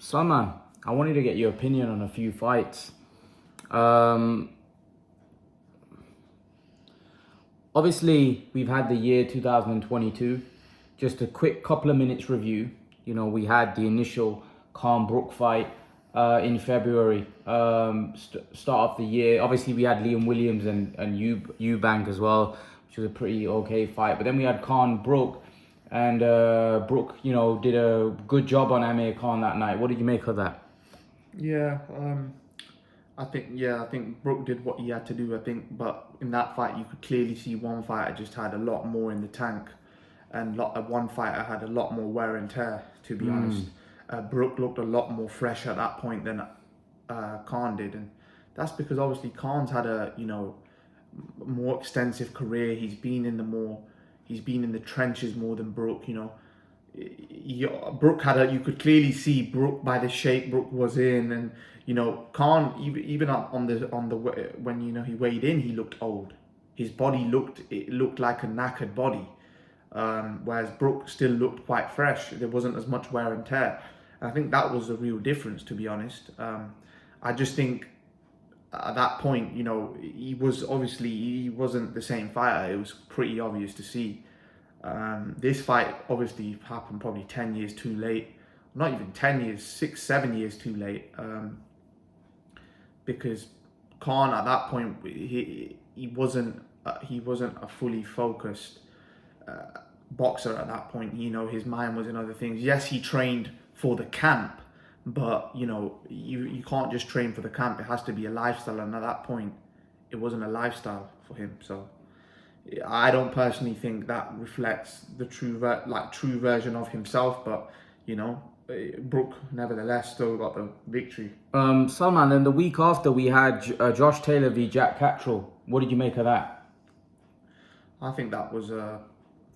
So man, I wanted to get your opinion on a few fights. Um, Obviously, we've had the year 2022. Just a quick couple of minutes review. We had the initial Khan Brook fight in February, start of the year. Obviously, we had Liam Williams and Eubank as well, which was a pretty okay fight. But then we had Khan Brook, and Brook, did a good job on Amir Khan that night. What did you make of that? Yeah, I think Brook did what he had to do. I think, but in that fight, you could clearly see one fighter just had a lot more in the tank, and one fighter had a lot more wear and tear. To be honest, Brook looked a lot more fresh at that point than Khan did, and that's because obviously Khan's had a more extensive career. He's been in the trenches more than Brook. Brook had you could clearly see Brook by the shape Brook was in, and Khan even on the when he weighed in, he looked old. His body looked like a knackered body, whereas Brook still looked quite fresh. There wasn't as much wear and tear. And I think that was the real difference, to be honest. I just think at that point, he wasn't the same fighter. It was pretty obvious to see. This fight obviously happened probably 10 years too late. Not even 10 years, 6, 7 years too late. Because Khan at that point, he wasn't a fully focused boxer at that point. His mind was in other things. Yes, he trained for the camp, but you can't just train for the camp. It has to be a lifestyle, and at that point, it wasn't a lifestyle for him. So I don't personally think that reflects the true version of himself, but Brook nevertheless still got the victory. Salman, then the week after we had Josh Taylor v Jack Catterall. What did you make of that? I think that was a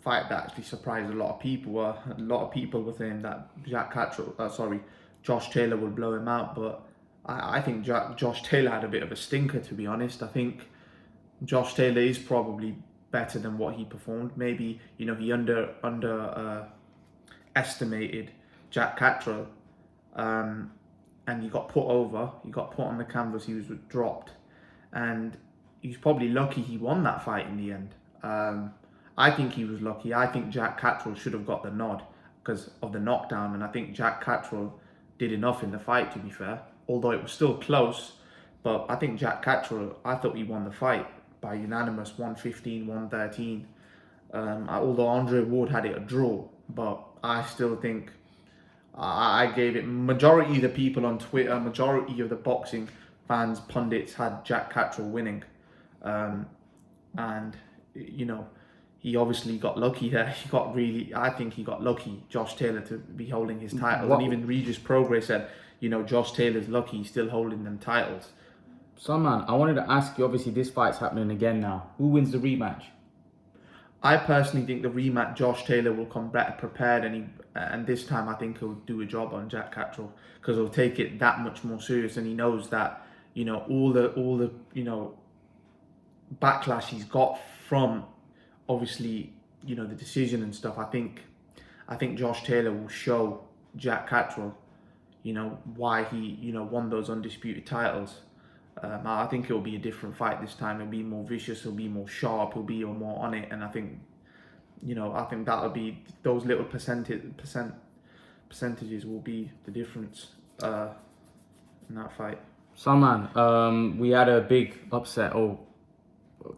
fight that actually surprised a lot of people. A lot of people were saying that Josh Taylor would blow him out, but I think Josh Taylor had a bit of a stinker, to be honest. I think Josh Taylor is probably better than what he performed. Maybe he estimated Jack Catterall, and he got put over. He got put on the canvas. He was dropped, and he's probably lucky he won that fight in the end. I think he was lucky. I think Jack Catterall should have got the nod because of the knockdown, and I think Jack Catterall did enough in the fight, to be fair. Although it was still close, but I think Jack Catterall, I thought he won the fight by unanimous 115, 113. Although Andre Ward had it a draw, but I still think I gave it. Majority of the people on Twitter, majority of the boxing fans, pundits had Jack Catterall winning, and he obviously got lucky there. I think he got lucky, Josh Taylor, to be holding his titles. And even Regis Progress said, Josh Taylor's lucky he's still holding them titles. So man, I wanted to ask you, obviously this fight's happening again now. Who wins the rematch? I personally think the rematch, Josh Taylor will come better prepared, and this time I think he'll do a job on Jack Catterall because he'll take it that much more serious, and he knows that all the backlash he's got from obviously the decision and stuff. I think Josh Taylor will show Jack Catterall why he won those undisputed titles. I think it'll be a different fight this time. It'll be more vicious. It'll be more sharp. It'll be more on it. And I think that'll be those little percentages will be the difference in that fight. Salman, we had a big upset, or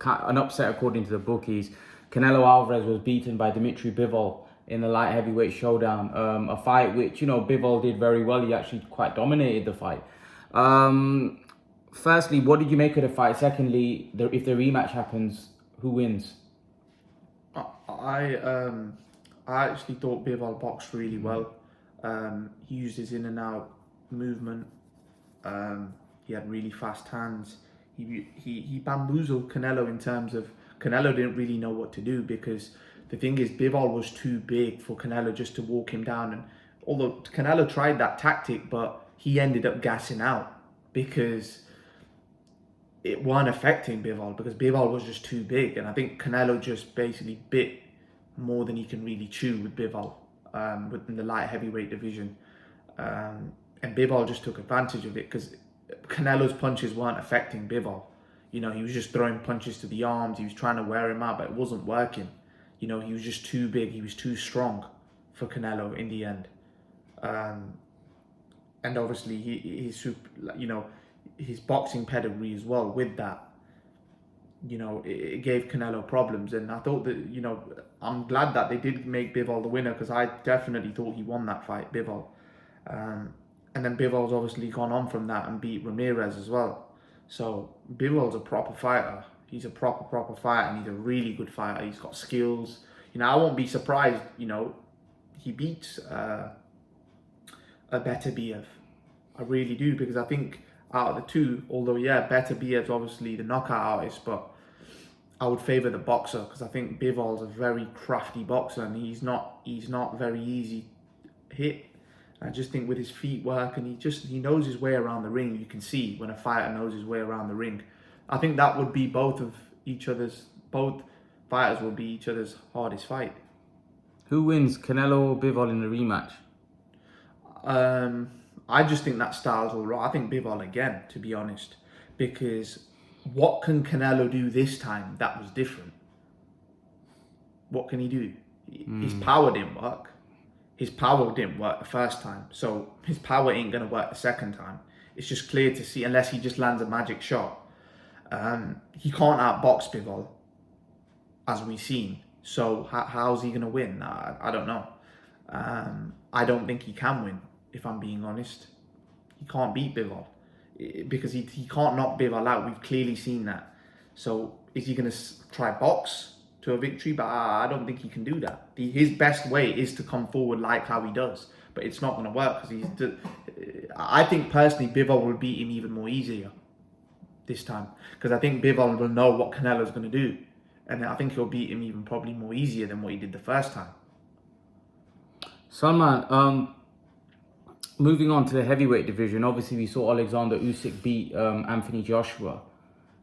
an upset according to the bookies. Canelo Alvarez was beaten by Dmitry Bivol in the light heavyweight showdown. A fight which Bivol did very well. He actually quite dominated the fight. Firstly, what did you make of the fight? Secondly, if the rematch happens, who wins? I actually thought Bivol boxed really well. He used his in and out movement. He had really fast hands. He bamboozled Canelo in terms of Canelo didn't really know what to do, because the thing is Bivol was too big for Canelo just to walk him down. And although Canelo tried that tactic, but he ended up gassing out because it wasn't affecting Bivol, because Bivol was just too big. And I think Canelo just basically bit more than he can really chew with Bivol within the light heavyweight division. and Bivol just took advantage of it because Canelo's punches weren't affecting Bivol. You know, he was just throwing punches to the arms. He was trying to wear him out, but it wasn't working. You know, he was just too big. He was too strong for Canelo in the end. And obviously, his boxing pedigree as well with that. You know, it gave Canelo problems. And I thought that, you know, I'm glad that they did make Bivol the winner because I definitely thought he won that fight, Bivol. And then Bivol's obviously gone on from that and beat Ramirez as well. So Bivol's a proper fighter. He's a proper fighter, and he's a really good fighter. He's got skills. You know, I won't be surprised, you know, he beats a better Biev. I really do, because I think out of the two, although better Biev's obviously the knockout artist, but I would favour the boxer because I think Bivol's a very crafty boxer and he's not very easy hit. I just think with his feet work, and he knows his way around the ring. You can see when a fighter knows his way around the ring. I think that would be both fighters will be each other's hardest fight. Who wins, Canelo or Bivol in the rematch? I just think that style's all right. I think Bivol again, to be honest, because what can Canelo do this time that was different? What can he do? His power didn't work. His power didn't work the first time, so his power ain't going to work the second time. It's just clear to see, unless he just lands a magic shot. He can't outbox Bivol, as we've seen. So how's he going to win? I don't know. I don't think he can win, if I'm being honest. He can't beat Bivol because he can't knock Bivol out. We've clearly seen that. So is he going to try box to a victory? But I don't think he can do that. His best way is to come forward like how he does, but it's not going to work because I think personally Bivol will beat him even more easier this time, because I think Bivol will know what Canelo's going to do, and I think he'll beat him even probably more easier than what he did the first time. Salman, moving on to the heavyweight division, obviously we saw Alexander Usyk beat Anthony Joshua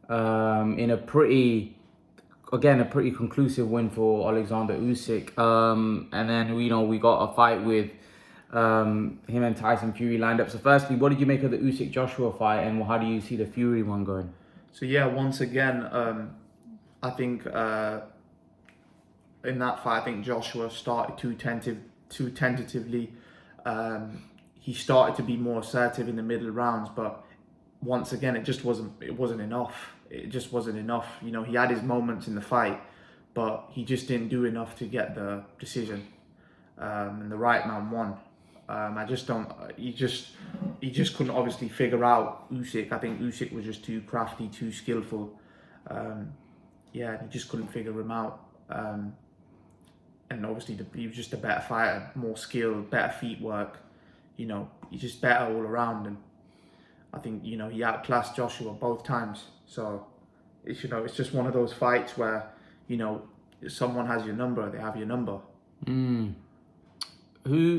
in a pretty conclusive win for Alexander Usyk. And then, you know, we got a fight with him and Tyson Fury lined up. So firstly, what did you make of the Usyk-Joshua fight, and how do you see the Fury one going? So once again, I think in that fight, I think Joshua started too tentatively. He started to be more assertive in the middle rounds, but once again, it wasn't enough. It just wasn't enough. You know, he had his moments in the fight, but he just didn't do enough to get the decision. And the right man won. He just couldn't obviously figure out Usyk. I think Usyk was just too crafty, too skillful. He just couldn't figure him out. And obviously he was just a better fighter, more skilled, better feet work. You know, he's just better all around, and I think, you know, he outclassed Joshua both times. So it's, you know, it's just one of those fights where, you know, if someone has your number, they have your number.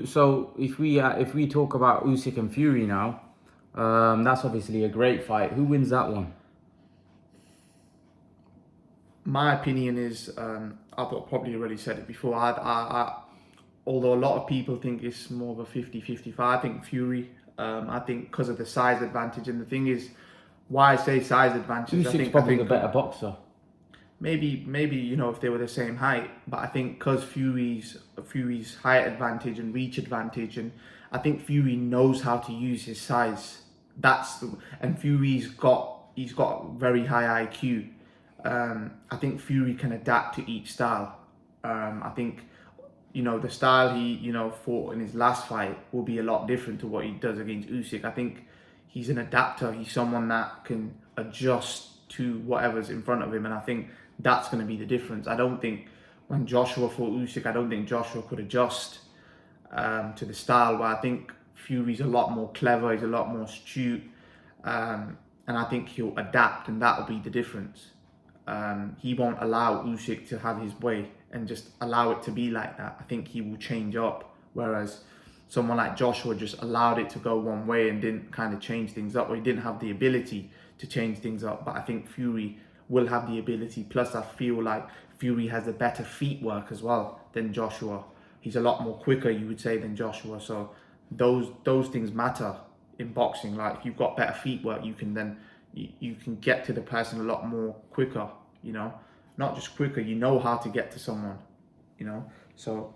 So if we talk about Usyk and Fury now, that's obviously a great fight. Who wins that one? My opinion is, I've probably already said it before. Although a lot of people think it's more of a 50-50 fight, I think Fury. I think because of the size advantage, and the thing is, why I say size advantage, Usyk's probably the better boxer. Maybe you know, if they were the same height, but I think because Fury's height advantage and reach advantage, and I think Fury knows how to use his size. And Fury's got very high IQ. I think Fury can adapt to each style. I think, you know, the style he, you know, fought in his last fight will be a lot different to what he does against Usyk. I think he's an adapter. He's someone that can adjust to whatever's in front of him, and I think that's going to be the difference. I don't think when Joshua fought Usyk, I don't think Joshua could adjust to the style, but I think Fury's a lot more clever. He's a lot more astute, and I think he'll adapt, and that'll be the difference. He won't allow Usyk to have his way and just allow it to be like that. I think he will change up, whereas someone like Joshua just allowed it to go one way and didn't kind of change things up, or he didn't have the ability to change things up. But I think Fury will have the ability. Plus, I feel like Fury has a better feet work as well than Joshua. He's a lot more quicker, you would say, than Joshua. So those things matter in boxing. Like if you've got better feet work, you can then you can get to the person a lot more quicker. You know, not just quicker. You know how to get to someone. You know, so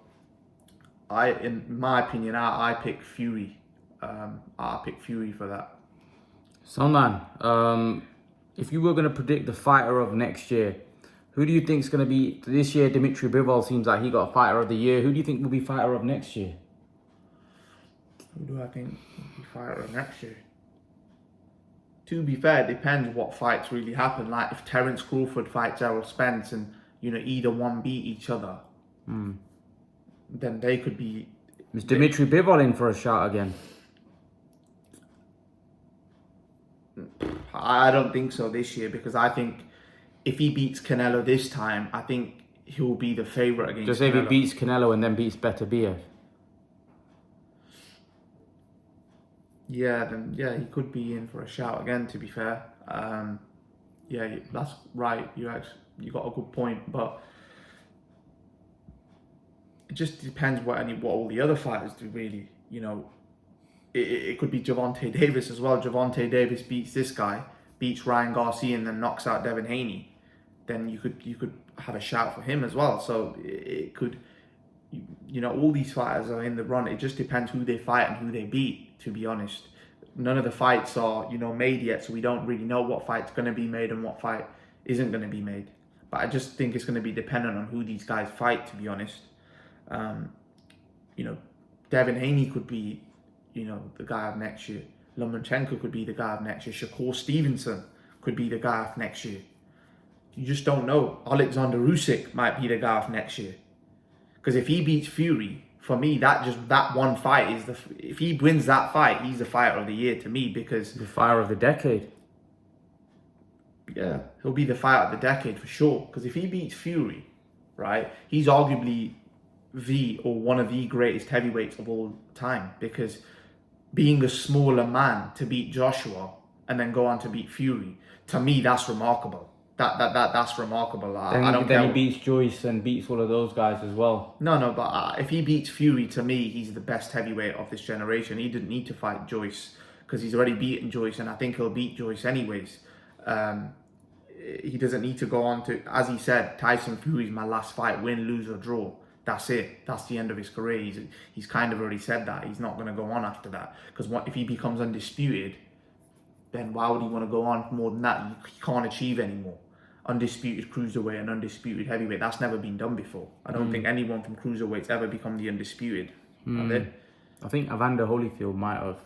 in my opinion, I pick Fury. I pick Fury for that. So man, if you were going to predict the fighter of next year, who do you think is going to be this year? Dmitry Bivol seems like he got fighter of the year. Who do you think will be fighter of next year? Who do I think will be fighter of next year? To be fair, it depends what fights really happen. Like if Terence Crawford fights Errol Spence and either one beat each other, then they could be. Is Dmitry Bivol in for a shot again? I don't think so this year, because I think if he beats Canelo this time, I think he'll be the favourite against Just say if Canelo. he beats Canelo and then beats Beterbiev. Then he could be in for a shout again, to be fair. That's right. You got a good point, but it just depends what all the other fighters do, really. It could be Gervonta Davis as well. Gervonta Davis beats this guy, beats Ryan Garcia, and then knocks out Devin Haney. Then you could have a shout for him as well. So it could, all these fighters are in the run. It just depends who they fight and who they beat, to be honest. None of the fights are, made yet, so we don't really know what fight's going to be made and what fight isn't going to be made. But I just think it's going to be dependent on who these guys fight, to be honest. Devin Haney could be, the guy of next year. Lomachenko could be the guy of next year. Shakur Stevenson could be the guy of next year. You just don't know. Alexander Usyk might be the guy of next year. Because if he beats Fury, for me, that one fight is if he wins that fight, he's the fighter of the year to me, because The fighter of the decade. Yeah, he'll be the fighter of the decade for sure. Because if he beats Fury, right, he's arguably one of the greatest heavyweights of all time. Because being a smaller man to beat Joshua and then go on to beat Fury, to me, that's remarkable. That's remarkable. I don't care. Then he beats Joyce and beats all of those guys as well. No, but if he beats Fury, to me, he's the best heavyweight of this generation. He didn't need to fight Joyce because he's already beaten Joyce, and I think he'll beat Joyce anyways. He doesn't need to go on to, as he said, Tyson Fury's my last fight, win, lose or draw. That's it. That's the end of his career. He's kind of already said that. He's not going to go on after that. Because if he becomes undisputed, then why would he want to go on more than that? He can't achieve anymore. Undisputed cruiserweight and undisputed heavyweight. That's never been done before. I don't think anyone from cruiserweight's ever become the undisputed. Have they? I think Evander Holyfield might have.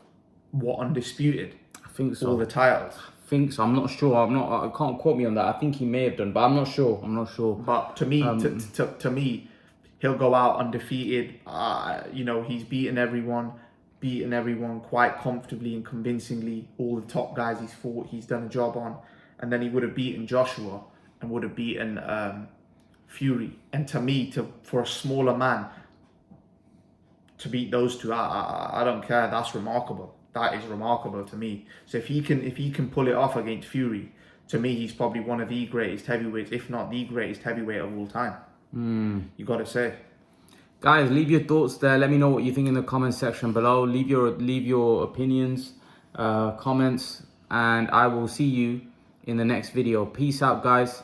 What, undisputed? I think so. All the titles. I think so. I'm not sure. I can't quote me on that. I think he may have done, but I'm not sure. But to me, to me, he'll go out undefeated. He's beaten everyone quite comfortably and convincingly. All the top guys he's fought, he's done a job on, and then he would have beaten Joshua and would have beaten Fury. And to me, for a smaller man to beat those two, I don't care. That's remarkable. That is remarkable to me. So if he can pull it off against Fury, to me, he's probably one of the greatest heavyweights, if not the greatest heavyweight of all time. You got to say. Guys, leave your thoughts there. Let me know what you think in the comment section below. Leave your opinions, comments, and I will see you in the next video. Peace out, guys.